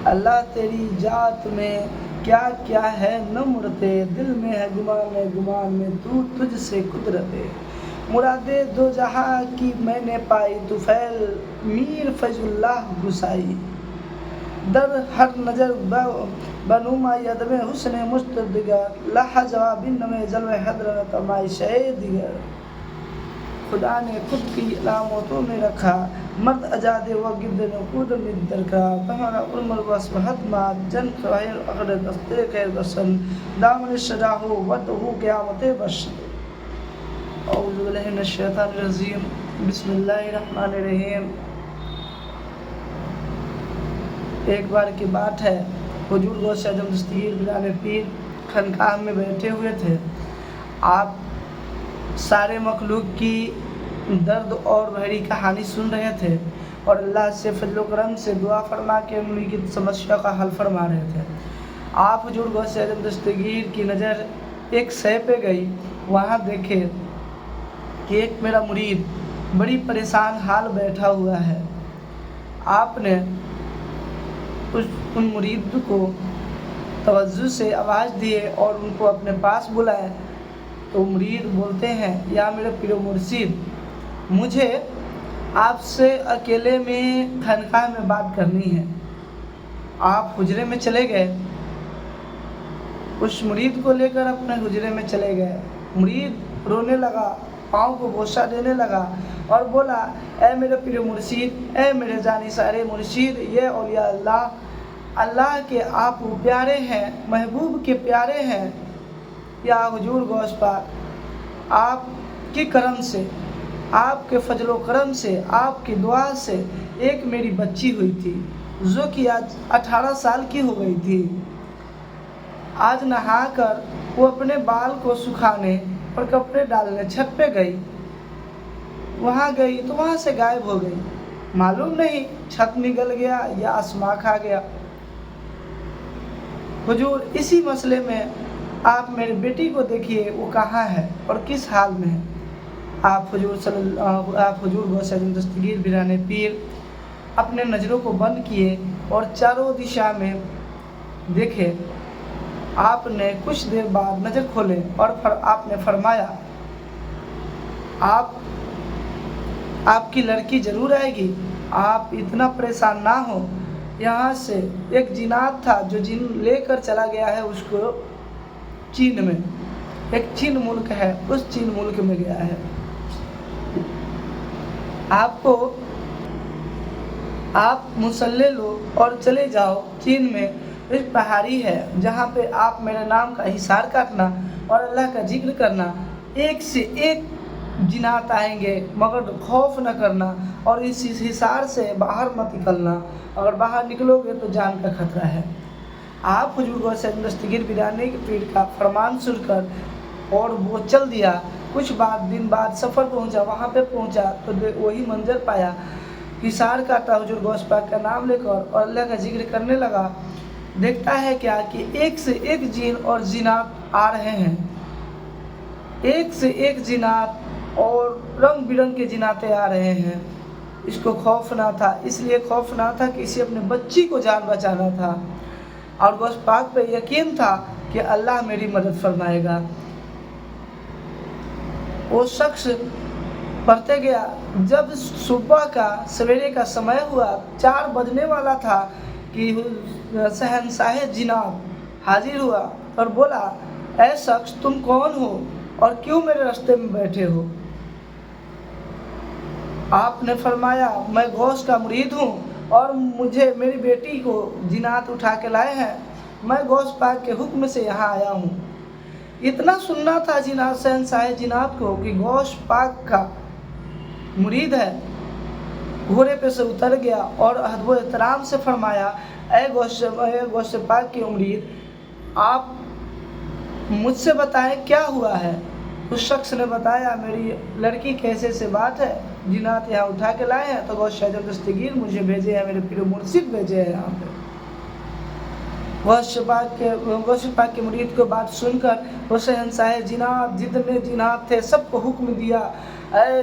اللہ تیری ذات میں کیا کیا ہے نہ مرتے، دل میں ہے گمان میں تو تجھ سے قدرتے، مرادے دو جہاں کی میں نے پائی، طفیل میر فیض اللہ گسائی، در ہر نظر بنما یدم حسن مستدگر، لہا جواب نمے جلوہ حضرت مائشہ دیگر، خدا نے خود کی علامتوں میں رکھا، مرد اجاد و گرد نقود مدر کا، بہارا عمر وصبحت مات جن خیر اغر دستے خیر بسن، دامن شجا ہو ود ہو قیامت بشن۔ اعوذ باللہ من الشیطان الرجیم، بسم اللہ الرحمن الرحیم۔ ایک بار کی بات ہے، حضور غوث اعظم دستگیر بران پیر خانقاہ میں بیٹھے ہوئے تھے۔ آپ سارے مخلوق کی درد اور بھری کہانی سن رہے تھے اور اللہ سے فضل و کرم سے دعا فرما کے ان کی سمسیا کا حل فرما رہے تھے۔ آپ حضور غوث اعظم دستگیر کی نظر ایک شے پہ گئی، وہاں دیکھے کہ ایک میرا مرید بڑی پریشان حال بیٹھا ہوا ہے۔ آپ نے ان مرید کو توجہ سے آواز دیے اور ان کو اپنے پاس بلائے تو مرید بولتے ہیں، یا میرے پیر و مرشد، مجھے آپ سے اکیلے میں خانقاہ میں بات کرنی ہے۔ آپ حجرے میں چلے گئے، اس مرید کو لے کر اپنے حجرے میں چلے گئے۔ مرید رونے لگا، پاؤں کو بوسہ دینے لگا اور بولا، اے میرے پیر و مرشد، اے میرے جانثار مرشد، یہ اولیاء اللہ، اللہ کے آپ پیارے ہیں، محبوب کے پیارے ہیں، یا حضور غوث پاک، آپ کے کرم سے، آپ کے فضل و کرم سے، آپ کی دعا سے ایک میری بچی ہوئی تھی جو کہ آج 18 سال کی ہو گئی تھی۔ آج نہا کر وہ اپنے بال کو سکھانے اور کپڑے ڈالنے چھت پہ گئی، وہاں گئی تو وہاں سے غائب ہو گئی، معلوم نہیں چھت نگل گیا یا آسما کھا گیا۔ حضور اسی مسئلے میں آپ میری بیٹی کو دیکھیے، وہ کہاں ہے اور کس حال میں ہے۔ آپ حضور غوث اعظم دستگیر بران پیر اپنے نظروں کو بند کیے اور چاروں دشا میں دیکھے۔ آپ نے کچھ دیر بعد نظر کھولے اور آپ نے فرمایا، آپ کی لڑکی ضرور آئے گی، آپ اتنا پریشان نہ ہو۔ یہاں سے ایک جنات تھا جو جن لے کر چلا گیا ہے، اس کو چین میں، ایک چین ملک ہے، اس چین ملک میں گیا ہے۔ آپ مسلح لو اور چلے جاؤ، چین میں ایک پہاڑی ہے جہاں پہ آپ میرے نام کا حصار کاٹنا اور اللہ کا ذکر کرنا، ایک سے ایک جنات آئیں گے، مگر خوف نہ کرنا اور اس حصار سے باہر مت نکلنا، اگر باہر نکلو گے تو جان کا خطرہ ہے۔ آپ حضور غوث اعظم دستگیر بران پیر کا فرمان سن کر اور وہ چل دیا۔ کچھ دن بعد سفر پہنچا، وہاں پہ پہنچا تو وہی منظر پایا، حصار کاٹا حضور غوث پاک کا نام لے کر اور اللہ کا ذکر کرنے لگا۔ دیکھتا ہے کیا کہ ایک سے ایک جن اور جنات آ رہے ہیں، ایک سے ایک جنات اور رنگ برنگ کے جناتے آ رہے ہیں۔ اس کو خوف نہ تھا، اس لیے خوف نہ تھا کہ اسے اپنے بچی کو جان بچانا تھا اور غوث پاک پہ یقین تھا کہ اللہ میری مدد فرمائے گا۔ وہ شخص پڑھتے گیا، جب صبح کا سویرے کا سمے ہوا، 4 بجنے والا تھا کہ شہنشاہ جنات حاضر ہوا اور بولا، اے شخص تم کون ہو اور کیوں میرے راستے میں بیٹھے ہو؟ آپ نے فرمایا، میں غوث کا مرید ہوں اور مجھے میری بیٹی کو جنات اٹھا کے لائے ہیں، میں غوث پاک کے حکم سے یہاں آیا ہوں۔ اتنا سننا تھا جنات شہنشاہ جنات کو کہ غوث پاک کا مرید ہے، گھوڑے پہ سے اتر گیا اور ادب و احترام سے فرمایا، اے غوث پاک کے مرید، آپ مجھ سے بتائیں کیا ہوا ہے؟ اس شخص نے بتایا، میری لڑکی کیسے سے بات ہے، جنات یہاں اٹھا کے لائے ہیں تو غوث اعظم دستگیر مجھے بھیجے ہیں، میرے پیر و مرشد بھیجے ہیں یہاں پہ۔ غوث پاک کے مرید کو بات سن کر وہ شہنشاہ جنات جتنے جنات تھے سب کو حکم دیا، اے